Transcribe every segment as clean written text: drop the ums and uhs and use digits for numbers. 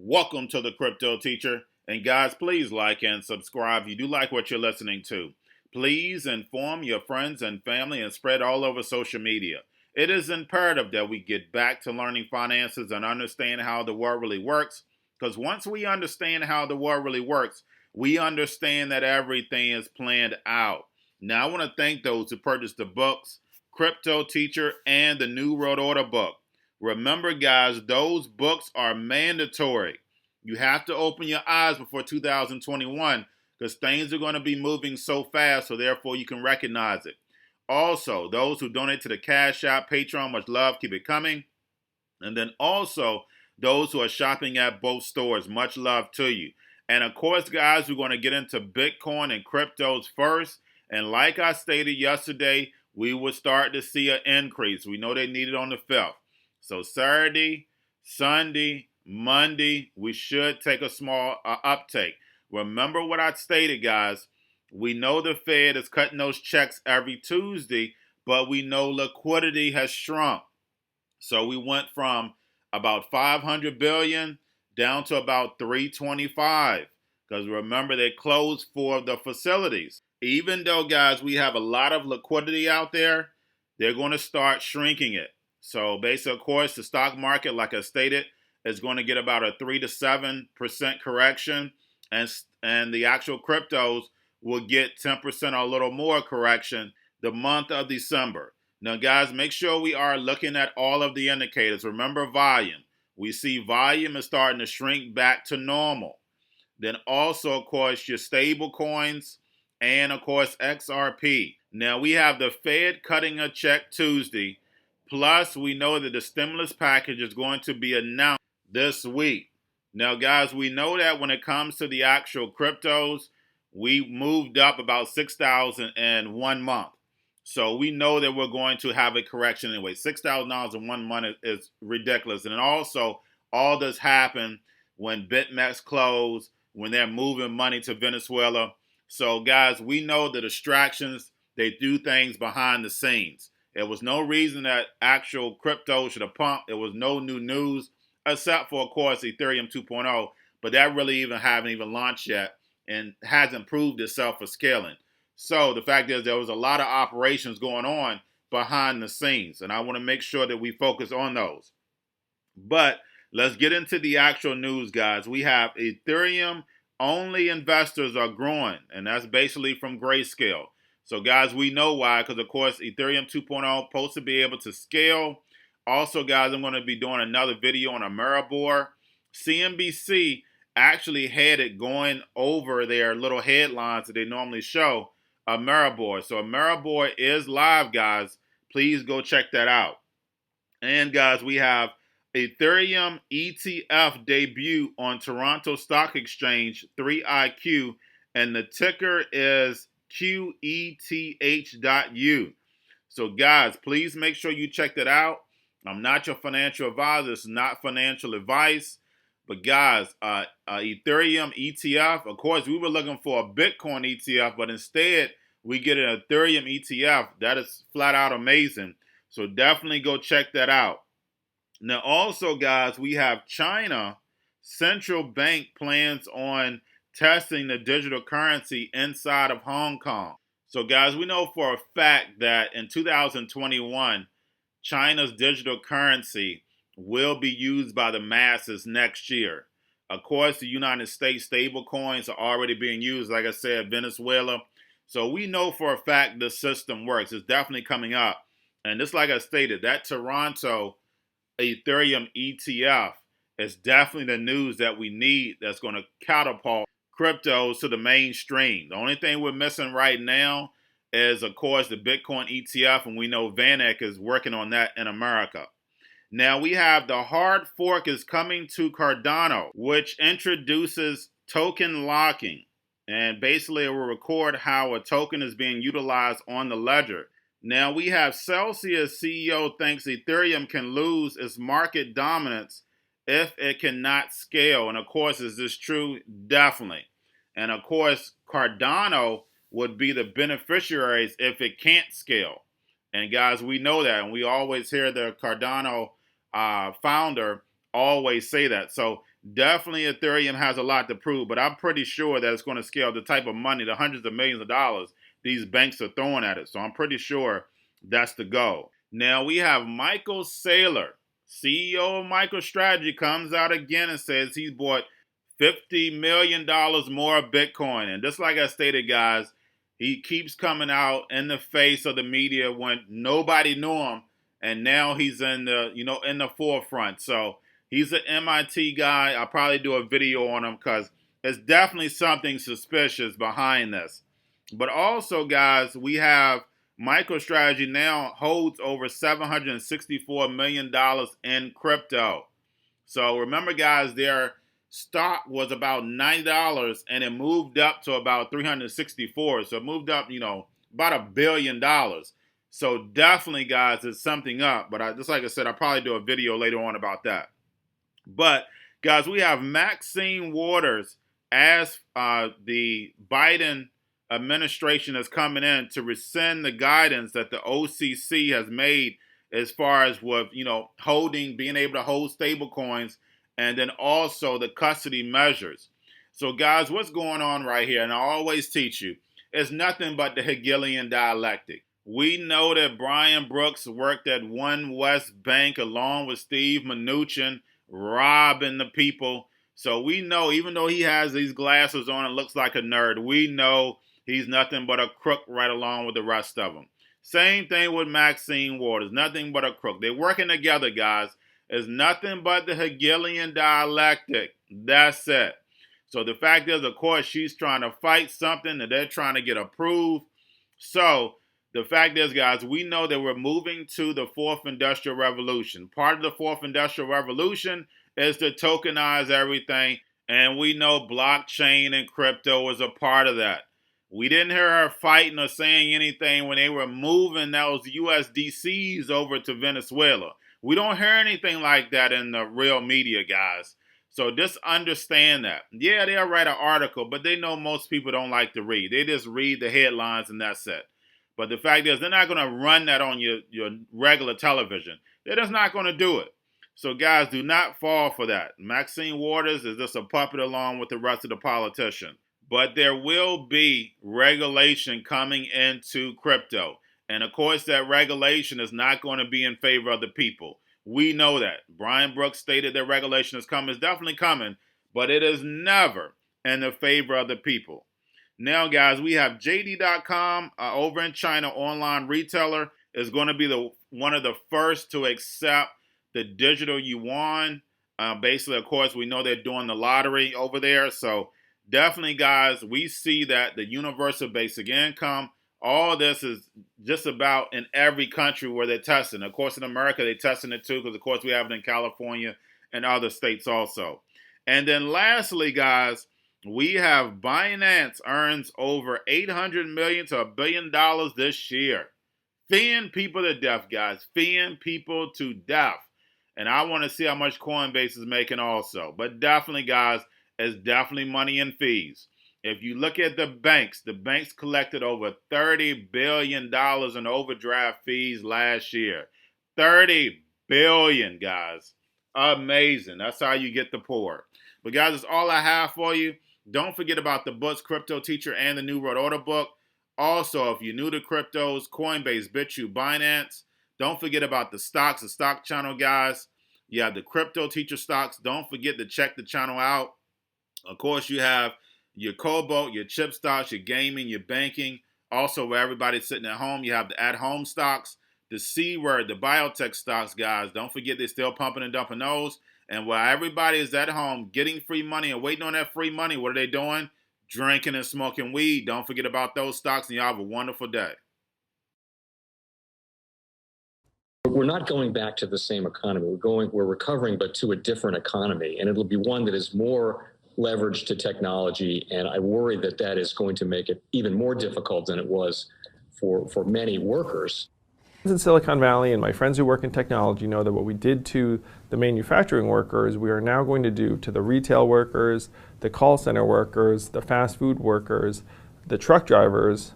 Welcome to the Crypto Teacher. And guys, please like and subscribe if you do like what you're listening to. Please inform your friends and family and spread all over social media. It is imperative that we get back to learning finances and understand how the world really works. Because once we understand how the world really works, we understand that everything is planned out. Now, I want to thank those who purchased the books, Cryptoteacher and the New World Order book. Remember, guys, those books are mandatory. You have to open your eyes before 2021 because things are going to be moving so fast, so therefore you can recognize it. Also, those who donate to the Cash App, Patreon, much love, keep it coming. And then also, those who are shopping at both stores, much love to you. And of course, guys, we're going to get into Bitcoin and cryptos first. And like I stated yesterday, we will start to see an increase. We know they need it on the 5th. So Saturday, Sunday, Monday, we should take a small uptake. Remember what I stated, guys. We know the Fed is cutting those checks every Tuesday, but we know liquidity has shrunk. So we went from about 500 billion down to about 325. Because remember, they closed 4 of the facilities. Even though, guys, we have a lot of liquidity out there, they're going to start shrinking it. So basically, of course, the stock market, like I stated, is going to get about a 3 to 7% correction, and the actual cryptos will get 10% or a little more correction the month of December. Now, guys, make sure we are looking at all of the indicators. Remember volume. We see volume is starting to shrink back to normal. Then also, of course, your stable coins and, of course, XRP. Now, we have the Fed cutting a check Tuesday. Plus, we know that the stimulus package is going to be announced this week. Now, guys, we know that when it comes to the actual cryptos, we moved up about 6,000 in 1 month. So we know that we're going to have a correction anyway. $6,000 in 1 month is ridiculous. And also, all this happened when BitMEX closed, when they're moving money to Venezuela. So, guys, we know the distractions, they do things behind the scenes. There was no reason that actual crypto should have pumped. There was no new news, except for, of course, Ethereum 2.0. But that really haven't even launched yet and hasn't proved itself for scaling. So the fact is there was a lot of operations going on behind the scenes. And I want to make sure that we focus on those. But let's get into the actual news, guys. We have Ethereum-only investors are growing. And that's basically from Grayscale. So, guys, we know why, because, of course, Ethereum 2.0 is supposed to be able to scale. Also, guys, I'm going to be doing another video on a Maribor. CNBC actually had it going over their little headlines that they normally show, a Maribor. So, a Maribor is live, guys. Please go check that out. And, guys, we have Ethereum ETF debut on Toronto Stock Exchange, 3IQ, and the ticker is QETH.U. So, guys, please make sure you check that out. I'm not your financial advisor. It's not financial advice. But, guys, Ethereum ETF, of course, we were looking for a Bitcoin ETF, but instead we get an Ethereum ETF. That is flat out amazing. So definitely go check that out. Now, also, guys, we have China Central Bank plans on testing the digital currency inside of Hong Kong. So, guys, we know for a fact that in 2021, China's digital currency will be used by the masses next year. Of course, the United States stable coins are already being used, like I said, Venezuela. So we know for a fact the system works. It's definitely coming up. And just like I stated, that Toronto Ethereum ETF is definitely the news that we need that's going to catapult cryptos to the mainstream. The only thing we're missing right now is, of course, the Bitcoin ETF, and we know VanEck is working on that in America. Now we have the hard fork is coming to Cardano, which introduces token locking. And basically it will record how a token is being utilized on the ledger. Now we have Celsius CEO thinks Ethereum can lose its market dominance if it cannot scale. And of course, is this true? Definitely. And of course, Cardano would be the beneficiaries if it can't scale. And guys, we know that. And we always hear the Cardano founder always say that. So Definitely Ethereum has a lot to prove, but I'm pretty sure that it's going to scale the type of money, the hundreds of millions of dollars these banks are throwing at it. So I'm pretty sure that's the goal. Now we have Michael Saylor, CEO of Microstrategy, comes out again and says he's bought $50 million more of Bitcoin. And just like I stated, guys, he keeps coming out in the face of the media when nobody knew him, and now he's in the, in the forefront. So he's an MIT guy. I'll probably do a video on him because there's definitely something suspicious behind this. But also, guys, we have MicroStrategy now holds over $764 million in crypto. So remember, guys, their stock was about $90 and it moved up to about $364. So it moved up, about $1 billion. So definitely, guys, it's something up. But just like I said, I'll probably do a video later on about that. But, guys, we have Maxine Waters as the Biden administration is coming in to rescind the guidance that the OCC has made as far as with, being able to hold stable coins, and then also the custody measures. So, guys, what's going on right here, and I always teach you, it's nothing but the Hegelian dialectic. We know that Brian Brooks worked at One West Bank along with Steve Mnuchin, robbing the people. So we know, even though he has these glasses on and looks like a nerd, we know he's nothing but a crook right along with the rest of them. Same thing with Maxine Waters, nothing but a crook. They're working together, guys. It's nothing but the Hegelian dialectic. That's it. So the fact is, of course, she's trying to fight something that they're trying to get approved. So the fact is, guys, we know that we're moving to the fourth industrial revolution. Part of the fourth industrial revolution is to tokenize everything. And we know blockchain and crypto is a part of that. We didn't hear her fighting or saying anything when they were moving those USDCs over to Venezuela. We don't hear anything like that in the real media, guys. So just understand that. Yeah, they'll write an article, but they know most people don't like to read. They just read the headlines and that's it. But the fact is, they're not going to run that on your regular television. They're just not going to do it. So, guys, do not fall for that. Maxine Waters is just a puppet along with the rest of the politicians. But there will be regulation coming into crypto. And, of course, that regulation is not going to be in favor of the people. We know that. Brian Brooks stated that regulation is coming. It's definitely coming. But it is never in the favor of the people. Now, guys, we have JD.com over in China, online retailer, is going to be one of the first to accept the digital yuan. Basically, of course, we know they're doing the lottery over there. So definitely, guys, we see that the universal basic income, all this is just about in every country where they're testing. Of course, in America, they're testing it too, because, of course, we have it in California and other states also. And then lastly, guys, we have Binance earns over $800 million to $1 billion this year. Feeing people to death, guys. Feeing people to death. And I want to see how much Coinbase is making also. But definitely, guys, it's definitely money in fees. If you look at the banks collected over $30 billion in overdraft fees last year. $30 billion, guys. Amazing. That's how you get the poor. But, guys, that's all I have for you. Don't forget about the books, Cryptoteacher and the New World Order book. Also, if you're new to cryptos, Coinbase, Bitrue, Binance. Don't forget about the stocks, the stock channel, guys. You have the Cryptoteacher stocks. Don't forget to check the channel out. Of course, you have your Cobalt, your chip stocks, your gaming, your banking. Also, where everybody's sitting at home, you have the at-home stocks, the C word, the biotech stocks, guys. Don't forget they're still pumping and dumping those. And while everybody is at home getting free money and waiting on that free money, what are they doing? Drinking and smoking weed. Don't forget about those stocks, and y'all have a wonderful day. We're not going back to the same economy. We're recovering, but to a different economy, and it'll be one that is more leveraged to technology. And I worry that that is going to make it even more difficult than it was for many workers. In Silicon Valley, and my friends who work in technology know that what we did to the manufacturing workers, we are now going to do to the retail workers, the call center workers, the fast food workers, the truck drivers,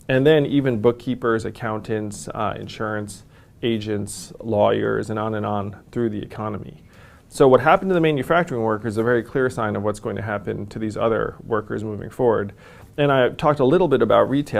and then even bookkeepers, accountants, insurance agents, lawyers, and on through the economy. So what happened to the manufacturing workers is a very clear sign of what's going to happen to these other workers moving forward. And I talked a little bit about retail.